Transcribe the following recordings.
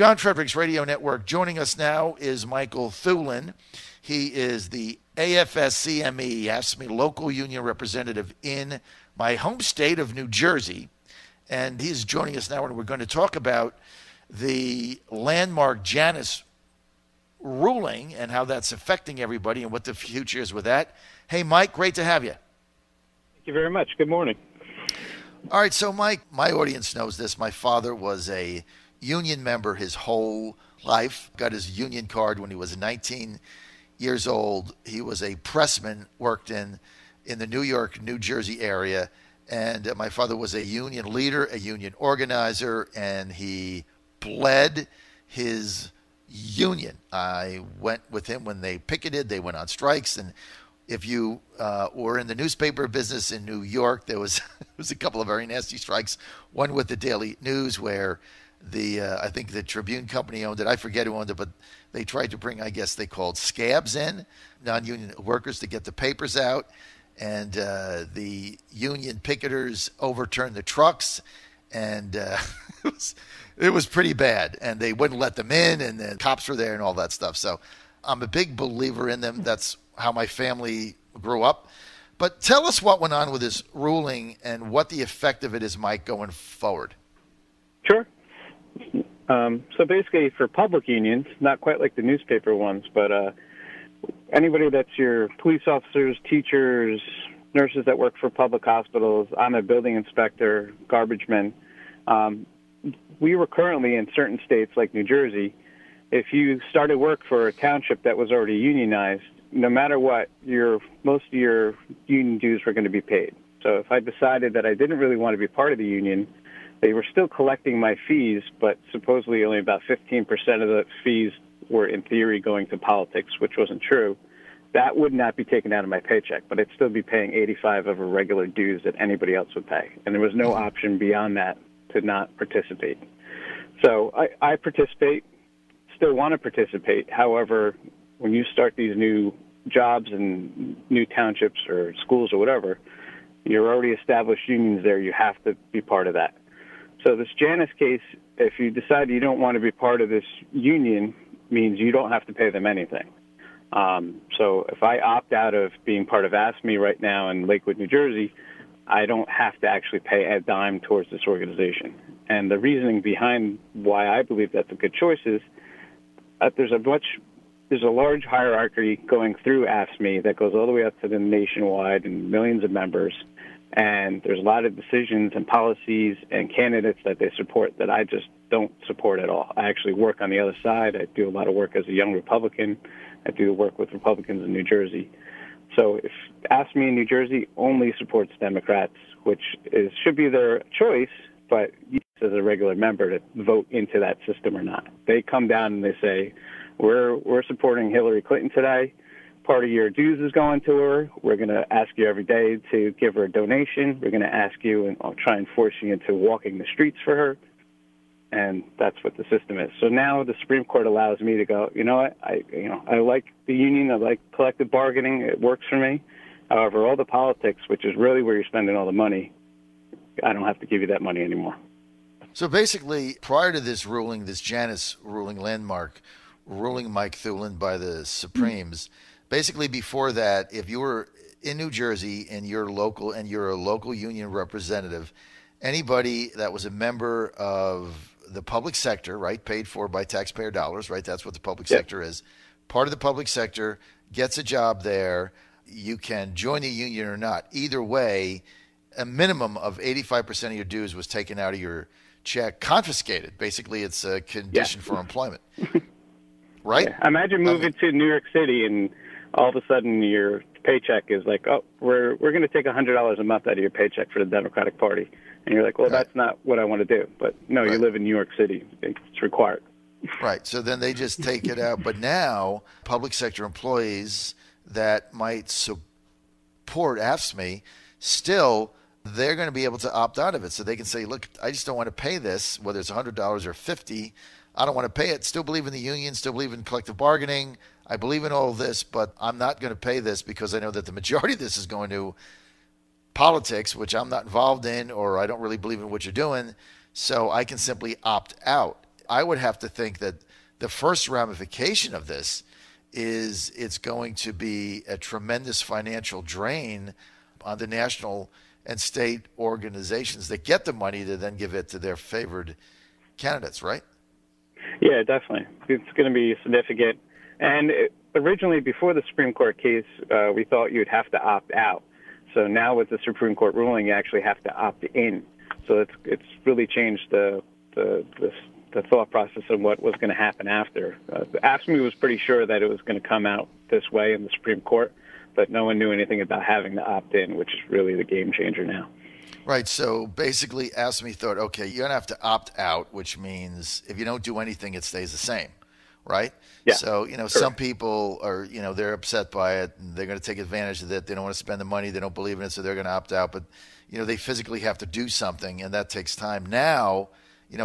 John Fredericks Radio Network. Joining us now is Michael Thulen. He is the AFSCME, AFSCME local union representative in my home state of New Jersey. And he's joining us now, and we're going to talk about the landmark Janus ruling and how that's affecting everybody and what the future is with that. Hey, Mike, great to have you. Thank you very much. Good morning. All right, so Mike, my audience knows this. My father was a union member his whole life, got his union card when he was 19 years old. He was a pressman, worked in the New York, New Jersey area, and my father was a union leader, a union organizer, and he bled his union. I went with him when they picketed, they went on strikes, and if you were in the newspaper business in New York, there was a couple of very nasty strikes. One with the Daily News where I think the Tribune company owned it. I forget who owned it, but they tried to bring, I guess they called scabs in, non-union workers, to get the papers out. And the union picketers overturned the trucks, and it was pretty bad. And they wouldn't let them in, and the cops were there and all that stuff. So I'm a big believer in them. That's how my family grew up. But tell us what went on with this ruling and what the effect of it is, Mike, going forward. Sure. So basically for public unions, not quite like the newspaper ones, but anybody that's your police officers, teachers, nurses that work for public hospitals, I'm a building inspector, garbage men. We were currently in certain states like New Jersey, if you started work for a township that was already unionized, no matter what, most of your union dues were going to be paid. So if I decided that I didn't really want to be part of the union, they were still collecting my fees, but supposedly only about 15% of the fees were, in theory, going to politics, which wasn't true. That would not be taken out of my paycheck, but I'd still be paying 85 of a regular dues that anybody else would pay. And there was no option beyond that to not participate. So I participate, still want to participate. However, when you start these new jobs and new townships or schools or whatever, you're already established unions there. You have to be part of that. So this Janus case, if you decide you don't want to be part of this union, means you don't have to pay them anything. So if I opt out of being part of AFSCME right now in Lakewood, New Jersey, I don't have to actually pay a dime towards this organization. And the reasoning behind why I believe that's a good choice is that there's a large hierarchy going through AFSCME that goes all the way up to the nationwide and millions of members. And there's a lot of decisions and policies and candidates that they support that I just don't support at all. I actually work on the other side. I do a lot of work as a young Republican. I do work with Republicans in New Jersey. So if AFSCME in New Jersey only supports Democrats, which should be their choice, but you as a regular member to vote into that system or not. They come down and they say, we're supporting Hillary Clinton today. Part of your dues is going to her. We're going to ask you every day to give her a donation. We're going to ask you, and I'll try and force you into walking the streets for her. And that's what the system is. So now the Supreme Court allows me to go, you know what, I like the union. I like collective bargaining. It works for me. However, all the politics, which is really where you're spending all the money, I don't have to give you that money anymore. So basically, prior to this ruling, this Janus ruling, landmark ruling, Mike Thulen, by the Supremes, basically before that, if you were in New Jersey and you're local and you're a local union representative, anybody that was a member of the public sector, right, paid for by taxpayer dollars, right, that's what the public sector is, part of the public sector, gets a job there, you can join the union or not. Either way, a minimum of 85% of your dues was taken out of your check, confiscated. Basically, it's a condition for employment. Right? Yeah. Imagine moving to New York City and all of a sudden your paycheck is like, oh, we're going to take $100 a month out of your paycheck for the Democratic Party. And you're like, well, that's not what I want to do. But no, you live in New York City. It's required. Right. So then they just take it out. But now public sector employees that might support AFSCME, still they're going to be able to opt out of it. So they can say, look, I just don't want to pay this, whether it's $100 or $50. I don't want to pay it. Still believe in the union, still believe in collective bargaining. I believe in all of this, but I'm not going to pay this because I know that the majority of this is going to politics, which I'm not involved in, or I don't really believe in what you're doing. So I can simply opt out. I would have to think that the first ramification of this is it's going to be a tremendous financial drain on the national and state organizations that get the money to then give it to their favored candidates, right? Yeah, definitely. It's going to be significant. And originally, before the Supreme Court case, we thought you'd have to opt out. So now with the Supreme Court ruling, you actually have to opt in. So it's really changed the thought process of what was going to happen after. AFSCME was pretty sure that it was going to come out this way in the Supreme Court, but no one knew anything about having to opt in, which is really the game changer now. Right. So basically, AFSCME thought, okay, you're going to have to opt out, which means if you don't do anything, it stays the same, right? Yeah. So, Correct. Some people are, they're upset by it, and they're going to take advantage of it. They don't want to spend the money. They don't believe in it, so they're going to opt out. But, they physically have to do something, and that takes time. Now,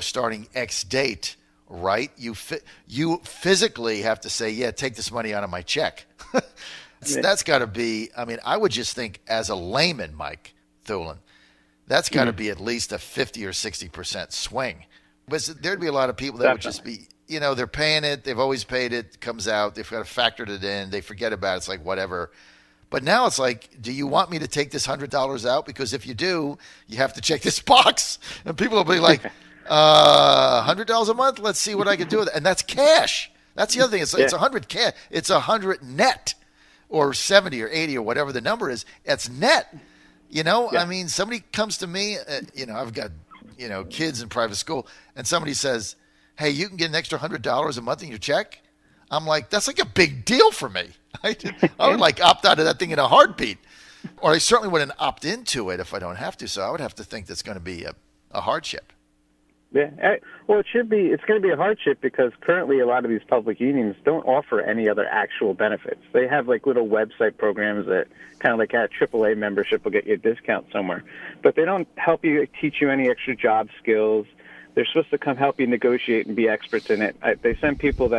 starting X date, right, you physically have to say, yeah, take this money out of my check. That's got to be, I would just think as a layman, Mike Thulen, that's got to be at least a 50 or 60% swing. But there'd be a lot of people that would just be, they're paying it. They've always paid it. Comes out. They've got to factor it in. They forget about it. It's like whatever. But now it's like, do you want me to take this $100 out? Because if you do, you have to check this box. And people will be like, $100 a month? Let's see what I can do with it. And that's cash. That's the other thing. It's 100 cash. It's 100 net or 70 or 80 or whatever the number is. It's net. Somebody comes to me, I've got, kids in private school, and somebody says, hey, you can get an extra $100 a month in your check? I'm like, that's like a big deal for me. I would opt out of that thing in a heartbeat. Or I certainly wouldn't opt into it if I don't have to. So I would have to think that's going to be a hardship. Yeah. Well, it's going to be a hardship because currently a lot of these public unions don't offer any other actual benefits. They have little website programs that kind of like a AAA membership will get you a discount somewhere. But they don't help you, teach you any extra job skills. They're supposed to come help you negotiate and be experts in it. They send people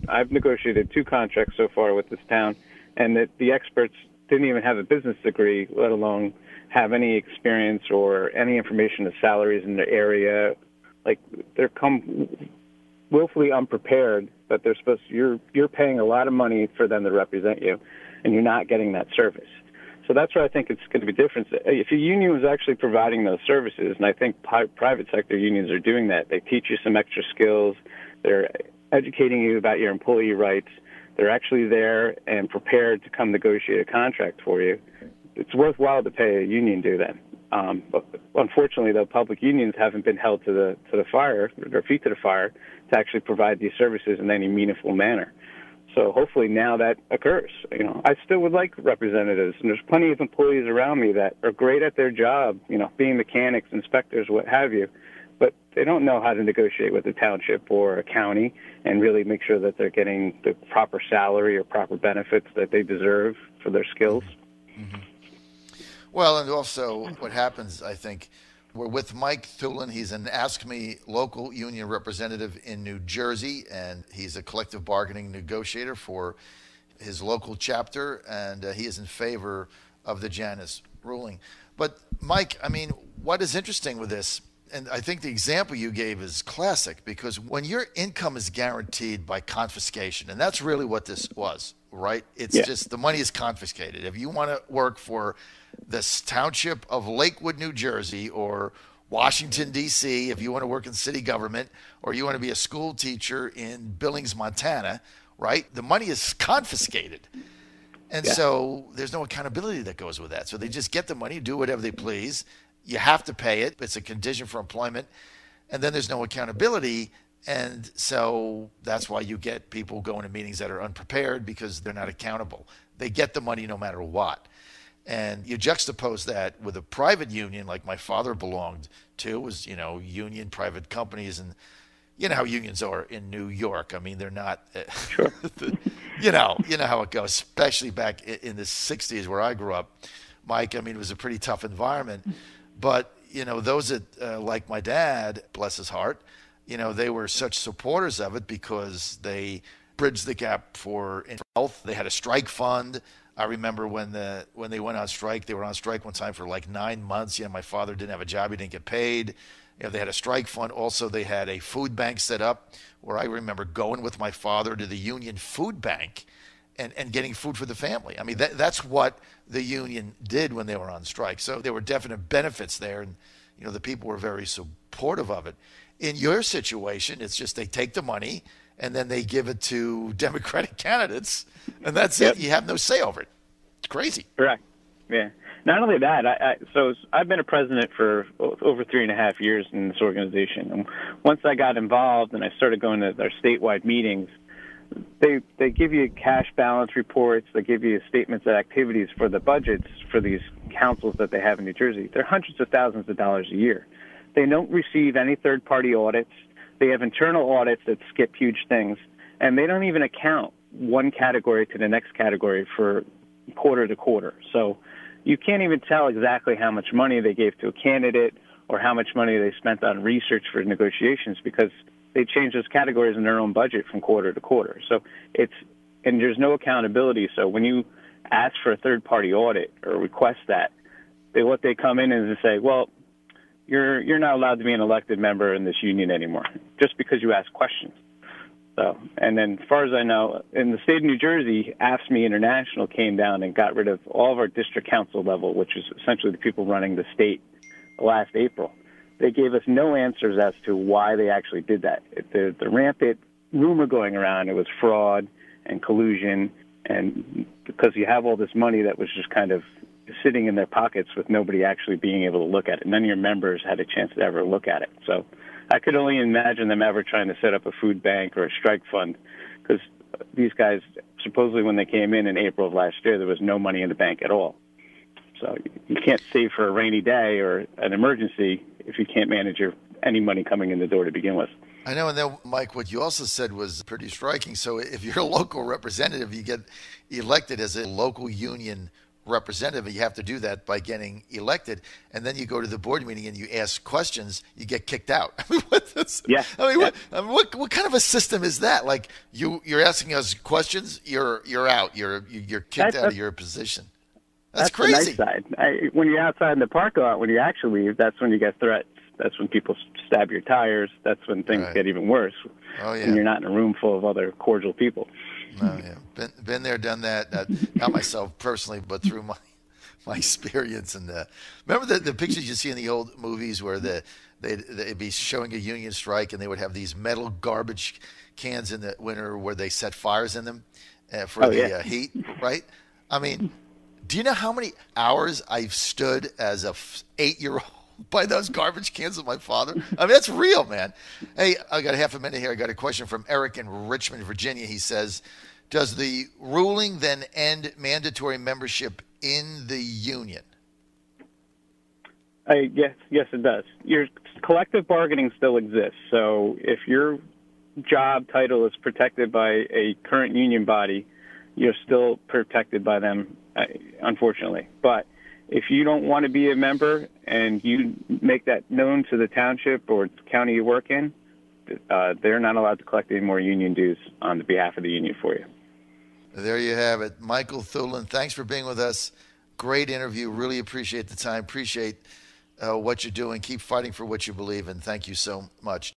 I've negotiated 2 contracts so far with this town, and the experts didn't even have a business degree, let alone have any experience or any information of salaries in the area. They're come willfully unprepared, but they're you're paying a lot of money for them to represent you, and you're not getting that service. So that's where I think it's going to be different. If a union was actually providing those services, and I think private sector unions are doing that, they teach you some extra skills, they're educating you about your employee rights, they're actually there and prepared to come negotiate a contract for you, it's worthwhile to pay a union to do that. But unfortunately, the public unions haven't been held to the fire, their feet to the fire, to actually provide these services in any meaningful manner. So hopefully now that occurs. I still would like representatives, and there's plenty of employees around me that are great at their job, being mechanics, inspectors, what have you, but they don't know how to negotiate with a township or a county and really make sure that they're getting the proper salary or proper benefits that they deserve for their skills. Mm-hmm. Well, and also what happens, I think, we're with Mike Thulen. He's an AFSCME local union representative in New Jersey, and he's a collective bargaining negotiator for his local chapter, and he is in favor of the Janus ruling. But, Mike, what is interesting with this, and I think the example you gave is classic, because when your income is guaranteed by confiscation, and that's really what this was, right? It's just the money is confiscated. If you want to work for this township of Lakewood, New Jersey, or Washington, D.C., if you want to work in city government, or you want to be a school teacher in Billings, Montana, right? The money is confiscated. And so there's no accountability that goes with that. So they just get the money, do whatever they please. You have to pay it. It's a condition for employment. And then there's no accountability. And so that's why you get people going to meetings that are unprepared because they're not accountable. They get the money no matter what. And you juxtapose that with a private union like my father belonged to, was, union private companies, and you know how unions are in New York. They're not, sure. you know how it goes, especially back in the 60s where I grew up, Mike. It was a pretty tough environment. But, those that, like my dad, bless his heart, they were such supporters of it because they bridged the gap for health. They had a strike fund. I remember when they went on strike, they were on strike one time for 9 months. My father didn't have a job. He didn't get paid. They had a strike fund. Also, they had a food bank set up where I remember going with my father to the union food bank and getting food for the family. I mean, that's what the union did when they were on strike. So there were definite benefits there, and the people were very supportive of it. In your situation, it's just they take the money and then they give it to Democratic candidates, and that's it. You have no say over it. It's crazy. Correct. Yeah. Not only that, so I've been a president for over 3.5 years in this organization. And once I got involved and I started going to our statewide meetings, they give you cash balance reports. They give you statements of activities for the budgets for these councils that they have in New Jersey. They're hundreds of thousands of dollars a year. They don't receive any third-party audits. They have internal audits that skip huge things. And they don't even account one category to the next category for quarter to quarter. So you can't even tell exactly how much money they gave to a candidate or how much money they spent on research for negotiations because they change those categories in their own budget from quarter to quarter. So and there's no accountability. So when you ask for a third-party audit or request that, what they come in and say, well, you're not allowed to be an elected member in this union anymore just because you ask questions. So, and then as far as I know, in the state of New Jersey, AFSCME International came down and got rid of all of our district council level, which is essentially the people running the state, last April. They gave us no answers as to why they actually did that. The rampant rumor going around, it was fraud and collusion, and because you have all this money that was just kind of sitting in their pockets with nobody actually being able to look at it. None of your members had a chance to ever look at it. So I could only imagine them ever trying to set up a food bank or a strike fund because these guys, supposedly when they came in April of last year, there was no money in the bank at all. So you can't save for a rainy day or an emergency if you can't manage any money coming in the door to begin with. I know, and then, Mike, what you also said was pretty striking. So if you're a local representative, you get elected as a local union representative. You have to do that by getting elected, and then you go to the board meeting and you ask questions, you get kicked out. I mean, what kind of a system is that? Like you're asking us questions, you're out, you're kicked out of your position. That's crazy. The nice side. When you're outside in the parking lot, when you actually leave, that's when you get threats. That's when people stab your tires. That's when things get even worse. Oh, yeah. And you're not in a room full of other cordial people. Oh, yeah. Been there, done that. Not myself personally, but through my experience. And remember the pictures you see in the old movies where they'd be showing a union strike and they would have these metal garbage cans in the winter where they set fires in them for the heat, right? I mean, do you know how many hours I've stood as a 8-year-old by those garbage cans with my father? I mean, that's real, man. Hey, I got a half a minute here. I got a question from Eric in Richmond, Virginia. He says, does the ruling then end mandatory membership in the union? Yes, it does. Your collective bargaining still exists. So if your job title is protected by a current union body, you're still protected by them, unfortunately. But if you don't want to be a member and you make that known to the township or county you work in, they're not allowed to collect any more union dues on behalf of the union for you. There you have it. Michael Thulen, thanks for being with us. Great interview. Really appreciate the time. Appreciate what you're doing. Keep fighting for what you believe in. Thank you so much.